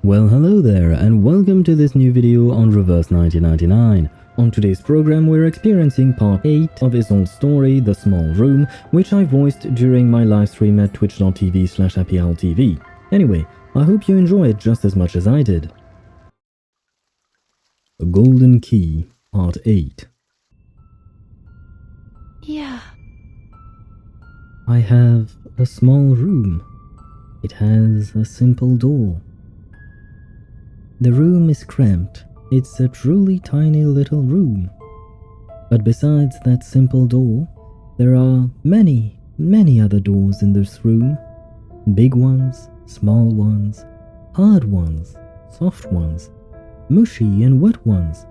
Well, hello there, and welcome to this new video on Reverse 1999. On today's program, we're experiencing part 8 of Isolde's story, The Small Room, which I voiced during my livestream at twitch.tv/happyowltv. Anyway, I hope you enjoy it just as much as I did. A Golden Key, Part 8. Yeah. I have a small room. It has a simple door. The room is cramped. It's a truly tiny little room. But besides that simple door, there are many other doors in this room. Big ones, small ones, hard ones, soft ones, mushy and wet ones,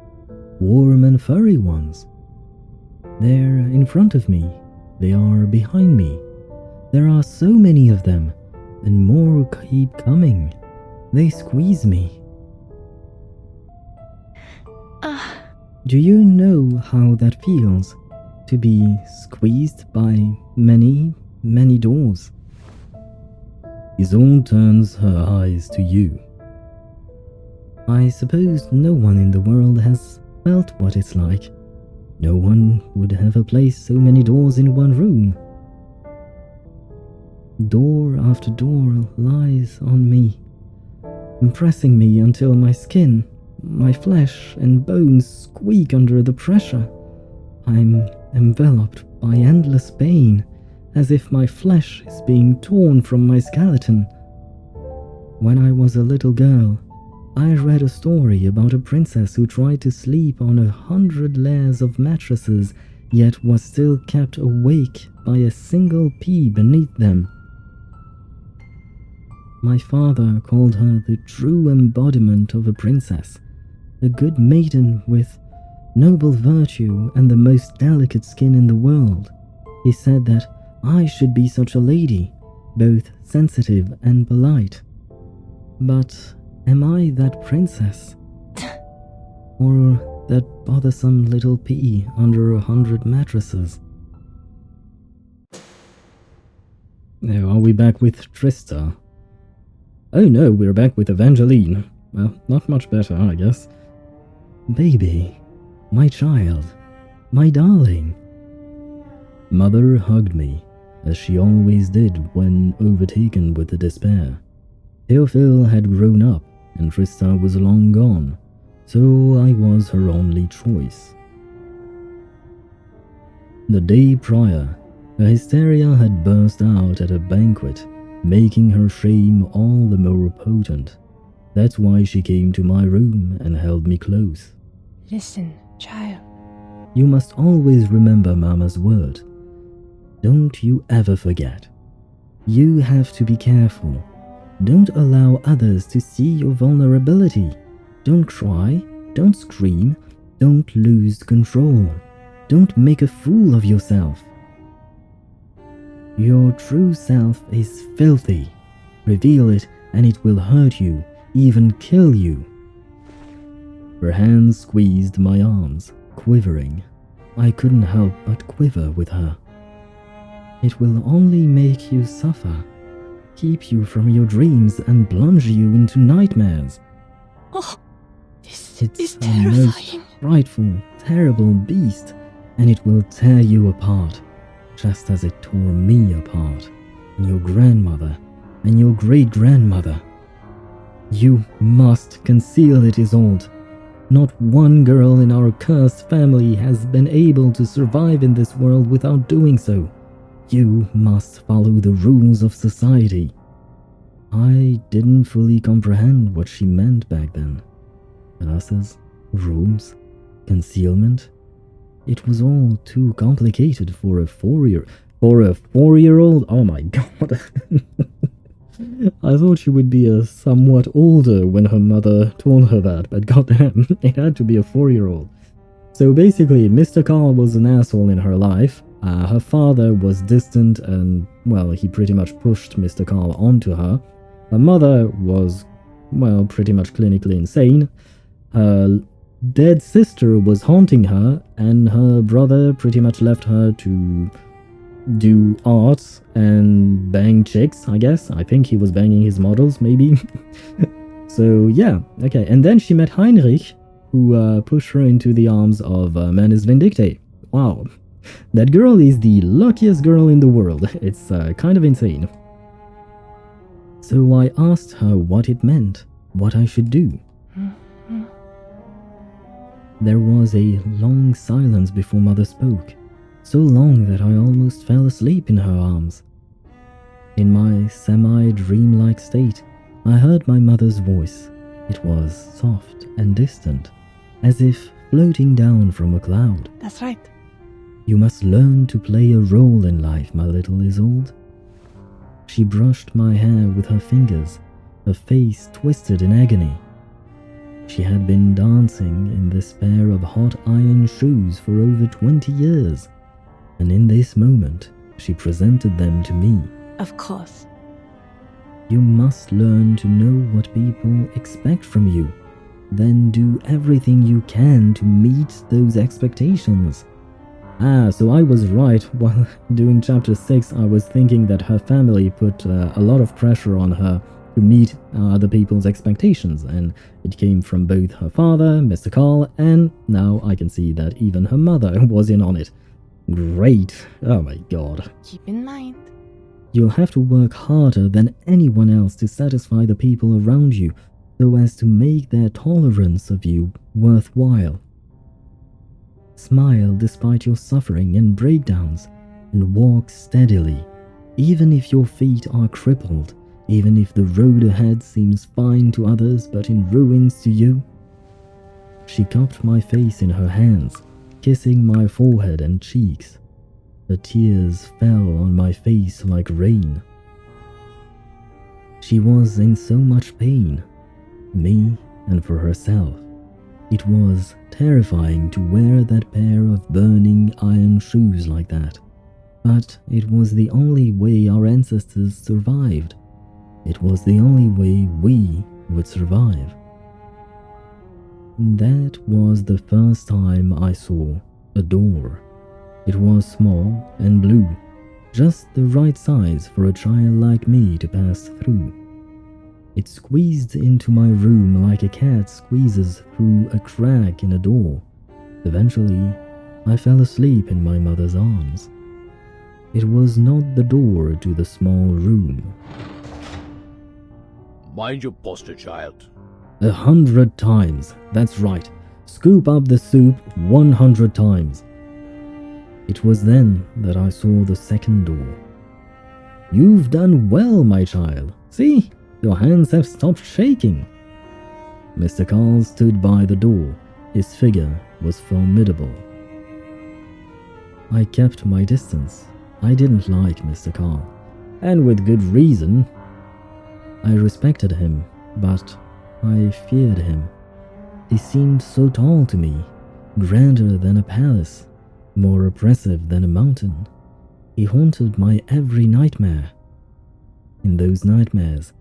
warm and furry ones. They're in front of me. They are behind me. There are so many of them, and more keep coming. They squeeze me. Do you know how that feels, to be squeezed by many doors? Isolde turns her eyes to you. I suppose no one in the world has felt what it's like. No one would ever place so many doors in one room. Door after door lies on me, impressing me until my skin, my flesh and bones squeak under the pressure. I'm enveloped by endless pain, as if my flesh is being torn from my skeleton. When I was a little girl, I read a story about a princess who tried to sleep on 100 layers of mattresses, yet was still kept awake by a single pea beneath them. My father called her the true embodiment of a princess, a good maiden with noble virtue and the most delicate skin in the world. He said that I should be such a lady, both sensitive and polite. But am I that princess? Or that bothersome little pea under 100 mattresses? Now, are we back with Trista? Oh no, we're back with Evangeline. Well, not much better, I guess. Baby, my child, my darling. Mother hugged me, as she always did when overtaken with the despair. Theophil had grown up, and Trista was long gone, so I was her only choice. The day prior, her hysteria had burst out at a banquet, making her shame all the more potent. That's why she came to my room and held me close. Listen, child. You must always remember Mama's word. Don't you ever forget. You have to be careful. Don't allow others to see your vulnerability. Don't cry. Don't scream. Don't lose control. Don't make a fool of yourself. Your true self is filthy. Reveal it and it will hurt you, even kill you. Her hands squeezed my arms, quivering. I couldn't help but quiver with her. It will only make you suffer, keep you from your dreams and plunge you into nightmares. Oh, this It's is a terrifying. most frightful, terrible beast, and it will tear you apart, just as it tore me apart, and your grandmother, and your great-grandmother. You must conceal it, Isolde. Not one girl in our cursed family has been able to survive in this world without doing so. You must follow the rules of society. I didn't fully comprehend what she meant back then. Classes, rules, concealment. It was all too complicated for a four-year-old. Oh my god. I thought she would be somewhat older when her mother told her that, but goddamn, it had to be a 4-year-old. So basically, Mr. Carl was an asshole in her life. Her father was distant and, well, he pretty much pushed Mr. Carl onto her. Her mother was, well, pretty much clinically insane. Her dead sister was haunting her, and her brother pretty much left her to do art and bang chicks, I guess. I think he was banging his models, maybe. So yeah, okay. And then she met Heinrich, who pushed her into the arms of Manus Vindicte. Wow, that girl is the luckiest girl in the world. It's kind of insane. So I asked her what it meant, what I should do. There was a long silence before Mother spoke, so long that I almost fell asleep in her arms. In my semi-dreamlike state, I heard my mother's voice. It was soft and distant, as if floating down from a cloud. That's right. You must learn to play a role in life, my little Isolde. She brushed my hair with her fingers, her face twisted in agony. She had been dancing in this pair of hot iron shoes for over 20 years, and in this moment, she presented them to me. Of course. You must learn to know what people expect from you, then do everything you can to meet those expectations. So I was right. While doing chapter 6, I was thinking that her family put a lot of pressure on her to meet other people's expectations, and it came from both her father, Mr. Carl, and now I can see that even her mother was in on it. Great. Oh my god. Keep in mind. You'll have to work harder than anyone else to satisfy the people around you, so as to make their tolerance of you worthwhile. Smile despite your suffering and breakdowns, and walk steadily, even if your feet are crippled, even if the road ahead seems fine to others but in ruins to you. She cupped my face in her hands, kissing my forehead and cheeks. The tears fell on my face like rain. She was in so much pain, me and for herself. It was terrifying to wear that pair of burning iron shoes like that, but it was the only way our ancestors survived. It was the only way we would survive. That was the first time I saw a door. It was small and blue, just the right size for a child like me to pass through. It squeezed into my room like a cat squeezes through a crack in a door. Eventually, I fell asleep in my mother's arms. It was not the door to the small room. Mind your posture, child. 100 times, that's right. Scoop up the soup 100 times. It was then that I saw the second door. You've done well, my child. See, your hands have stopped shaking. Mr. Carl stood by the door. His figure was formidable. I kept my distance. I didn't like Mr. Carl, and with good reason. I respected him, but I feared him. He seemed so tall to me, grander than a palace, more oppressive than a mountain. He haunted my every nightmare. In those nightmares,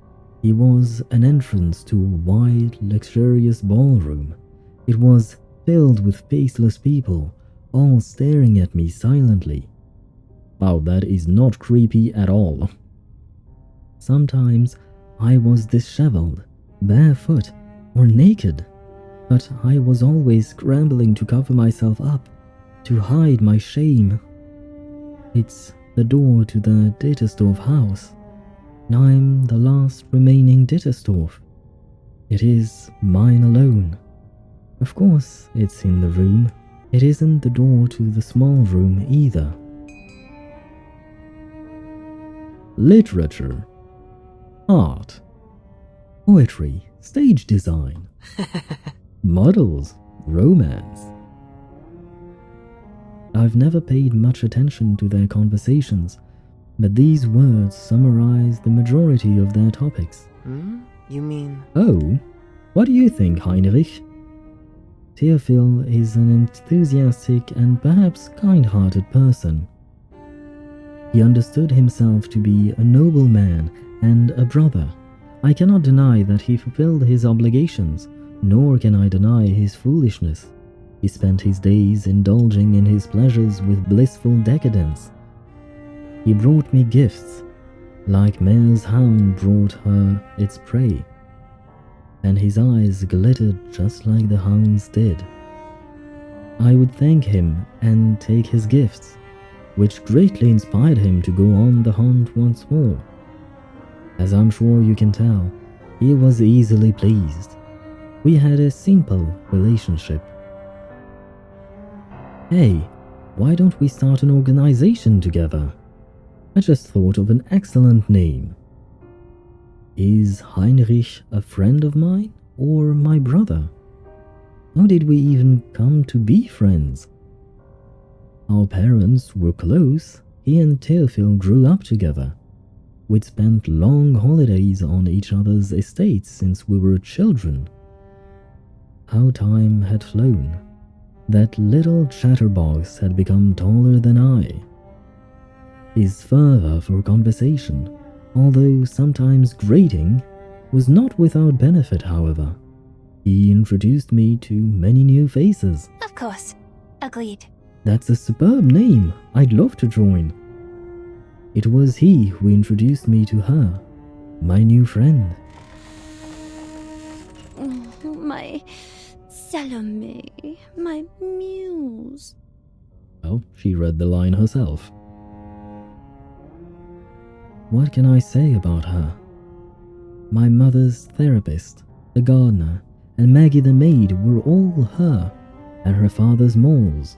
he was an entrance to a wide, luxurious ballroom. It was filled with faceless people, all staring at me silently. Wow, that is not creepy at all. Sometimes I was disheveled, barefoot, or naked, but I was always scrambling to cover myself up, to hide my shame. It's the door to the Dittersdorf house. I'm the last remaining Dittersdorf. It is mine alone. Of course, it's in the room. It isn't the door to the small room either. Literature, art, poetry, stage design, models, romance. I've never paid much attention to their conversations, but these words summarize the majority of their topics. You mean? Oh, what do you think, Heinrich? Theophil is an enthusiastic and perhaps kind-hearted person. He understood himself to be a noble man and a brother. I cannot deny that he fulfilled his obligations, nor can I deny his foolishness. He spent his days indulging in his pleasures with blissful decadence. He brought me gifts, like Mare's hound brought her its prey. and his eyes glittered just like the hound's did. I would thank him and take his gifts, which greatly inspired him to go on the hunt once more. As I'm sure you can tell, he was easily pleased. We had a simple relationship. Hey, why don't we start an organization together? I just thought of an excellent name. Is Heinrich a friend of mine or my brother? How did we even come to be friends? Our parents were close. He and Theophil grew up together. We'd spent long holidays on each other's estates since we were children. How time had flown. That little chatterbox had become taller than I. His fervor for conversation, although sometimes grating, was not without benefit, however. He introduced me to many new faces. Of course. Agreed. That's a superb name. I'd love to join. It was he who introduced me to her, my new friend. My Salome, my muse. Well, she read the line herself. What can I say about her? My mother's therapist, the gardener, and Maggie the maid were all her, and her father's moles.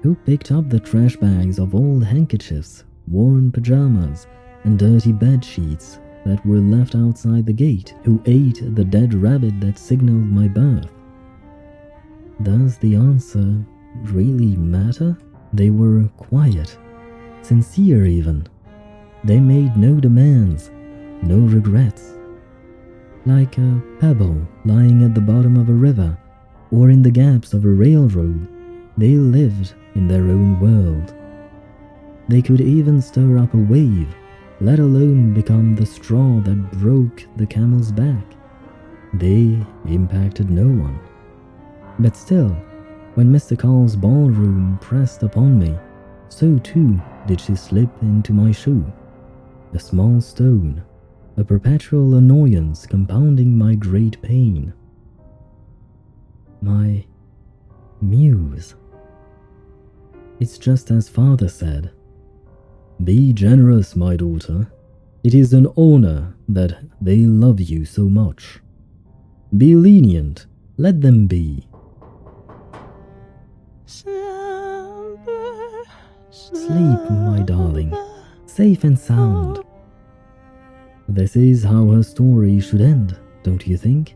Who picked up the trash bags of old handkerchiefs, worn pajamas, and dirty bed sheets that were left outside the gate? Who ate the dead rabbit that signaled my birth? Does the answer really matter? They were quiet, sincere even. They made no demands, no regrets. Like a pebble lying at the bottom of a river or in the gaps of a railroad, they lived in their own world. They could even stir up a wave, let alone become the straw that broke the camel's back. They impacted no one. But still, when Mr. Carl's ballroom pressed upon me, so too did she slip into my shoe. A small stone, a perpetual annoyance compounding my great pain. My muse. It's just as father said. Be generous, my daughter. It is an honor that they love you so much. Be lenient. Let them be. Sleep, my darling, safe and sound. This is how her story should end, don't you think?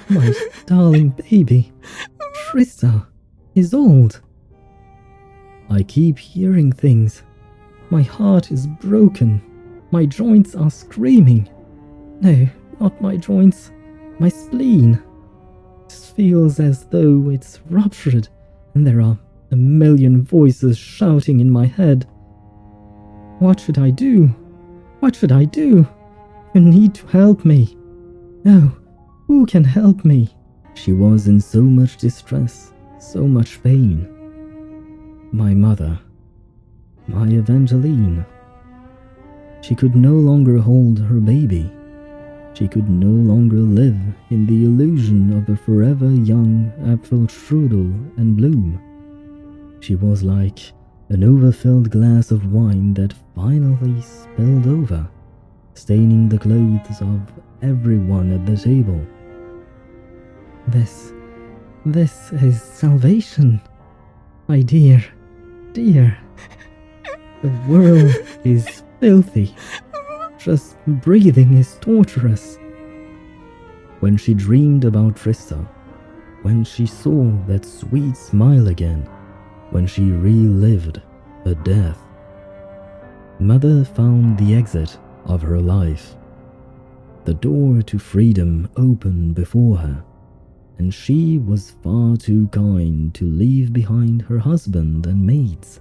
My darling baby, Trista, Isolde. I keep hearing things. My heart is broken. My joints are screaming. No, not my joints. My spleen. It feels as though it's ruptured, and there are a million voices shouting in my head. What should I do? What should I do? You need to help me. No, who can help me? She was in so much distress, so much pain. My mother, my Evangeline. She could no longer hold her baby. She could no longer live in the illusion of a forever young Apfelstrudel and bloom. She was like an overfilled glass of wine that finally spilled over, staining the clothes of everyone at the table. This is salvation, my dear. Dear, the world is filthy. Just breathing is torturous. When she dreamed about Trista, when she saw that sweet smile again, when she relived her death, Mother found the exit of her life. The door to freedom opened before her, and she was far too kind to leave behind her husband and maids.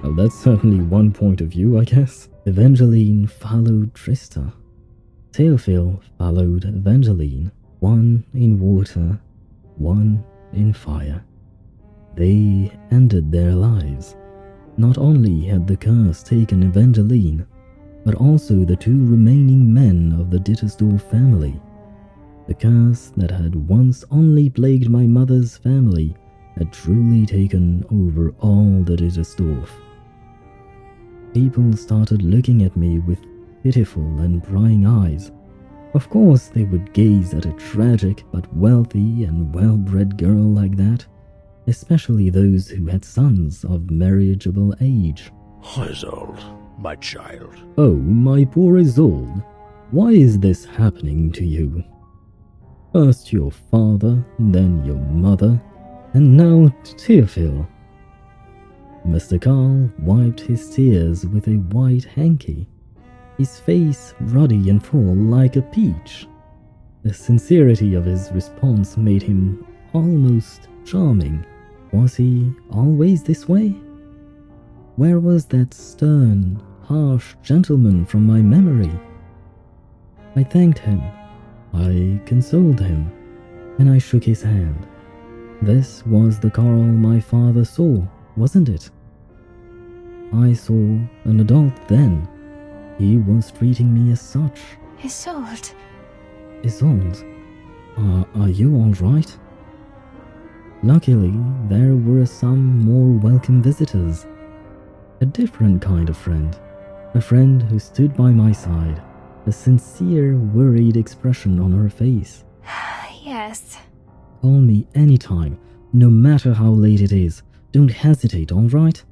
Well, that's certainly one point of view, I guess. Evangeline followed Trista. Theophil followed Evangeline, one in water, one in fire. They ended their lives. Not only had the curse taken Evangeline, but also the two remaining men of the Dittersdorf family. The curse that had once only plagued my mother's family had truly taken over all the Dittersdorf. People started looking at me with pitiful and prying eyes. Of course, they would gaze at a tragic but wealthy and well-bred girl like that, especially those who had sons of marriageable age. Isolde, my child. Oh, my poor Isolde, why is this happening to you? First your father, then your mother, and now Theophil. Mr. Carl wiped his tears with a white hanky, his face ruddy and full like a peach. The sincerity of his response made him almost charming. Was he always this way? Where was that stern, harsh gentleman from my memory? I thanked him, I consoled him, and I shook his hand. This was the Carl my father saw, wasn't it? I saw an adult then. He was treating me as such. Isolde. Isolde, are you all right? Luckily, there were some more welcome visitors. A different kind of friend. A friend who stood by my side, a sincere, worried expression on her face. Yes. Call me anytime, no matter how late it is. Don't hesitate, all right?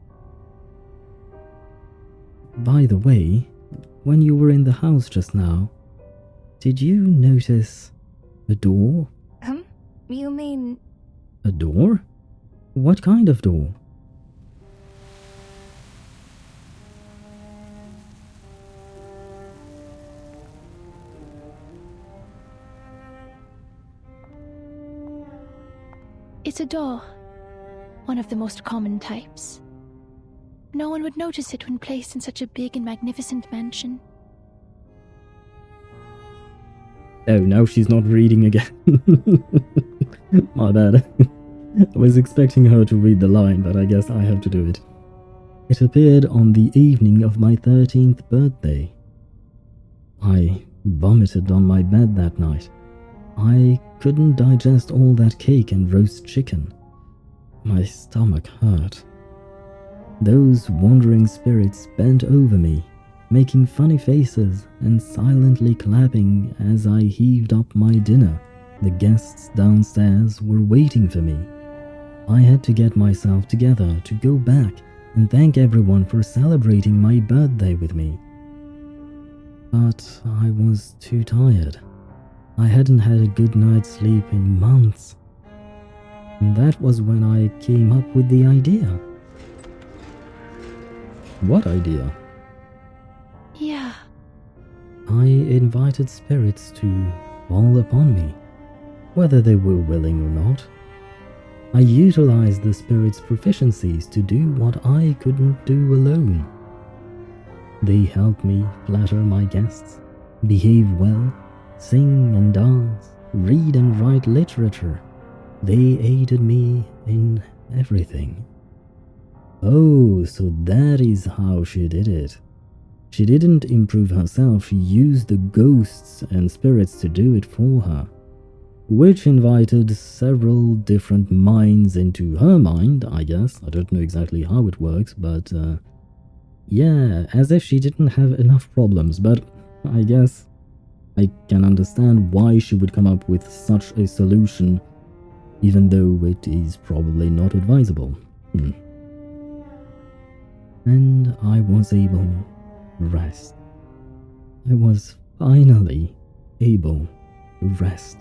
By the way, when you were in the house just now, did you notice a door? You mean... A door? What kind of door? It's a door. One of the most common types. No one would notice it when placed in such a big and magnificent mansion. Oh, now she's not reading again. My bad. I was expecting her to read the line, but I guess I have to do it. It appeared on the evening of my 13th birthday. I vomited on my bed that night. I couldn't digest all that cake and roast chicken. My stomach hurt. Those wandering spirits bent over me, making funny faces and silently clapping as I heaved up my dinner. The guests downstairs were waiting for me. I had to get myself together to go back and thank everyone for celebrating my birthday with me. But I was too tired. I hadn't had a good night's sleep in months. And that was when I came up with the idea. What idea? Yeah. I invited spirits to fall upon me, whether they were willing or not. I utilized the spirits' proficiencies to do what I couldn't do alone. They helped me flatter my guests, behave well, sing and dance, read and write literature. They aided me in everything. Oh, so that is how she did it. She didn't improve herself, she used the ghosts and spirits to do it for her, which invited several different minds into her mind, I guess. I don't know exactly how it works, but yeah, as if she didn't have enough problems, but I guess I can understand why she would come up with such a solution, even though it is probably not advisable. And I was able to rest. I was finally able to rest.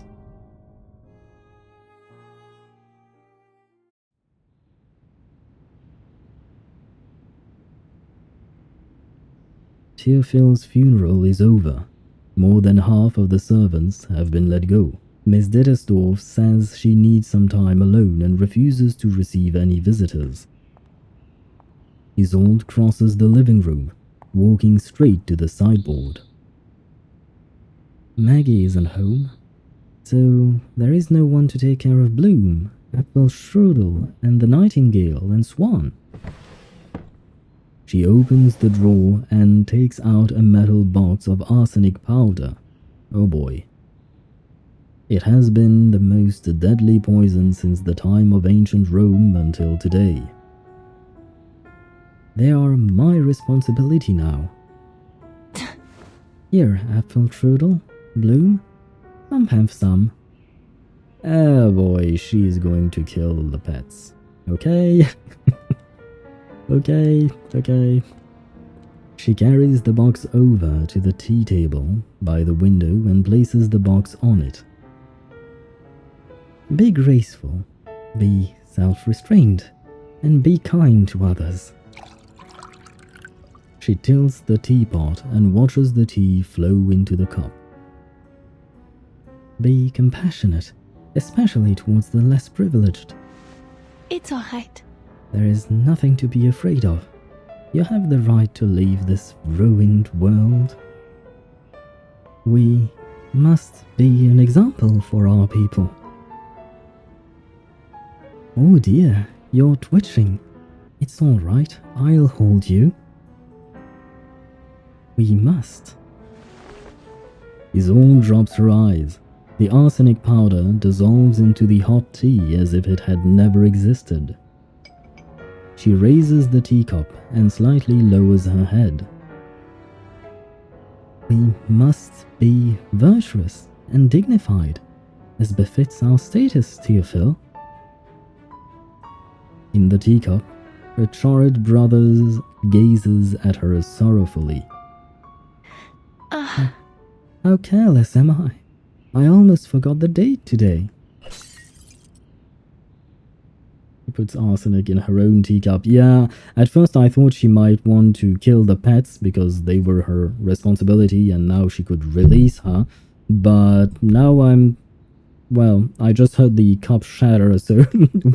Theophil's funeral is over. More than half of the servants have been let go. Miss Dittersdorf says she needs some time alone and refuses to receive any visitors. Isolde crosses the living room, walking straight to the sideboard. Maggie isn't home, so there is no one to take care of Bloom, Apfelstrudel, and the Nightingale and Swan. She opens the drawer and takes out a metal box of arsenic powder. Oh boy. It has been the most deadly poison since the time of ancient Rome until today. They are my responsibility now. Here, apple strudel, Bloom. Have some. Oh boy, she's going to kill the pets. Okay. Okay. She carries the box over to the tea table by the window and places the box on it. Be graceful, be self-restrained, and be kind to others. She tilts the teapot and watches the tea flow into the cup. Be compassionate, especially towards the less privileged. It's alright. There is nothing to be afraid of. You have the right to leave this ruined world. We must be an example for our people. Oh dear, you're twitching. It's all right, I'll hold you. We must. Isolde drops her eyes. The arsenic powder dissolves into the hot tea as if it had never existed. She raises the teacup and slightly lowers her head. We must be virtuous and dignified, as befits our status, Theophil. In the teacup, her charred brother gazes at her sorrowfully. How careless am I? I almost forgot the date today. She puts arsenic in her own teacup. Yeah, at first I thought she might want to kill the pets because they were her responsibility and now she could release her. But now I just heard the cup shatter so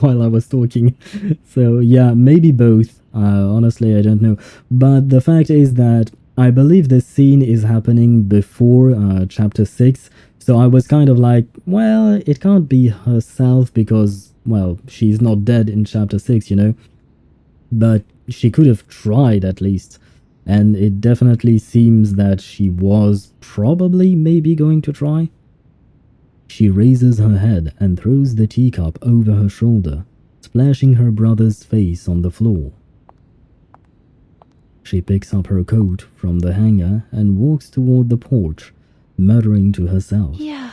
while I was talking. So yeah, maybe both. Honestly, I don't know. But the fact is that I believe this scene is happening before chapter 6. So I was kind of like, well, it can't be herself because, well, she's not dead in chapter 6, you know. But she could have tried at least. And it definitely seems that she was probably maybe going to try. She raises her head and throws the teacup over her shoulder, splashing her brother's face on the floor. She picks up her coat from the hanger and walks toward the porch, muttering to herself. Yeah.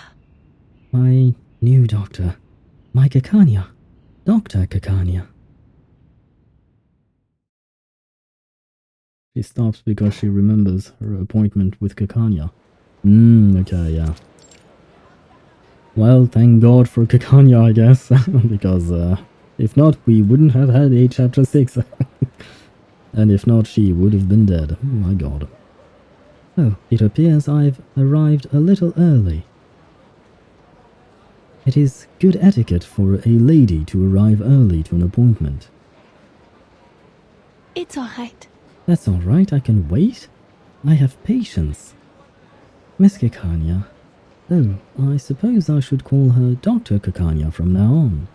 My new doctor. My Kakanya. Dr. Kakanya. She stops because she remembers her appointment with Kakanya. Okay, yeah. Well, thank God for Kakanya, I guess, because if not, we wouldn't have had a chapter 6. And if not, she would have been dead. Oh my God. Oh, it appears I've arrived a little early. It is good etiquette for a lady to arrive early to an appointment. It's alright. That's alright, I can wait. I have patience. Miss Kakanya. Oh, I suppose I should call her Dr. Kakanya from now on.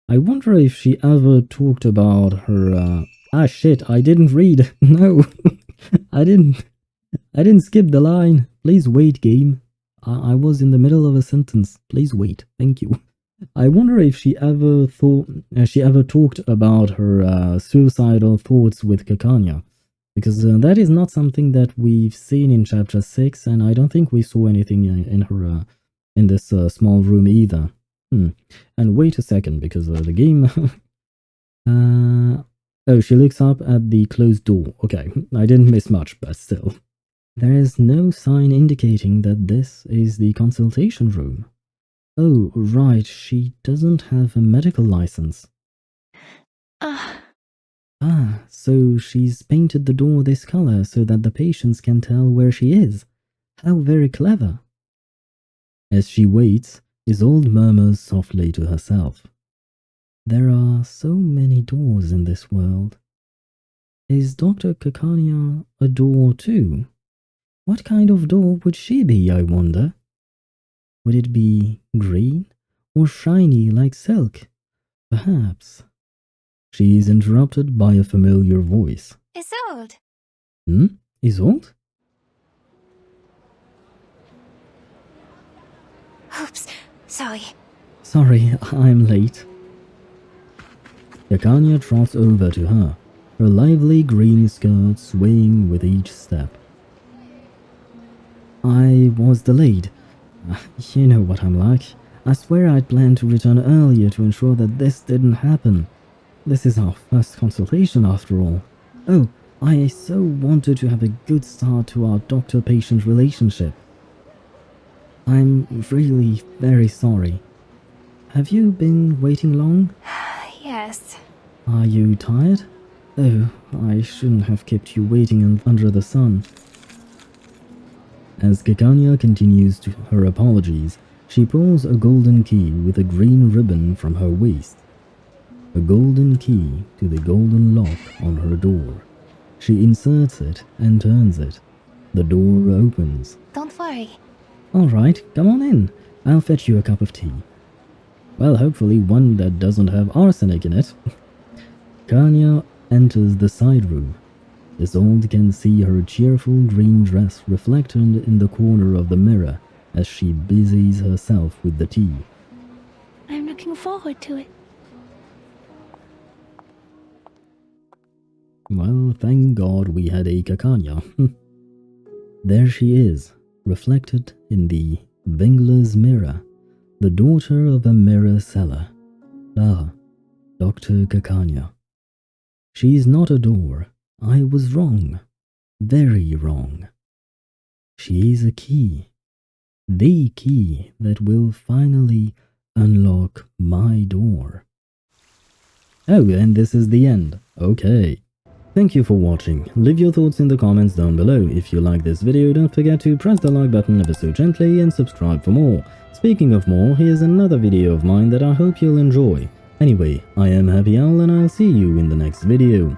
I wonder if she ever talked about her, shit, I didn't read. No, I didn't skip the line. Please wait, game. I was in the middle of a sentence. Please wait. Thank you. I wonder if she ever talked about her suicidal thoughts with Kakanya. Because that is not something that we've seen in chapter 6, and I don't think we saw anything in her in this small room either. And wait a second, because the game... oh, she looks up at the closed door. Okay, I didn't miss much, but still. There is no sign indicating that this is the consultation room. Oh, right, she doesn't have a medical license. So she's painted the door this color so that the patients can tell where she is. How very clever. As she waits, Isolde murmurs softly to herself. There are so many doors in this world. Is Dr. Kakanya a door too? What kind of door would she be, I wonder? Would it be green or shiny like silk? Perhaps. She is interrupted by a familiar voice. Isolde. Isolde? Oops. Sorry. Sorry, I'm late. Gakania trots over to her, her lively green skirt swaying with each step. I was delayed. You know what I'm like. I swear I'd planned to return earlier to ensure that this didn't happen. This is our first consultation after all. Oh, I so wanted to have a good start to our doctor-patient relationship. I'm really very sorry. Have you been waiting long? Yes. Are you tired? Oh, I shouldn't have kept you waiting under the sun. As Gakania continues to her apologies, she pulls a golden key with a green ribbon from her waist. A golden key to the golden lock on her door. She inserts it and turns it. The door opens. Don't worry. Alright, come on in. I'll fetch you a cup of tea. Well, hopefully one that doesn't have arsenic in it. Kanya enters the side room. Isolde can see her cheerful green dress reflected in the corner of the mirror as she busies herself with the tea. I'm looking forward to it. Well, thank God we had a Kakanya. There she is, reflected in the Vingler's mirror, the daughter of a mirror seller. Ah, Dr. Kakanya. She's not a door. I was wrong. Very wrong. She is a key. The key that will finally unlock my door. Oh, and this is the end. Okay. Thank you for watching. Leave your thoughts in the comments down below. If you like this video, don't forget to press the like button ever so gently and subscribe for more. Speaking of more, here's another video of mine that I hope you'll enjoy. Anyway, I am Happy Owl and I'll see you in the next video.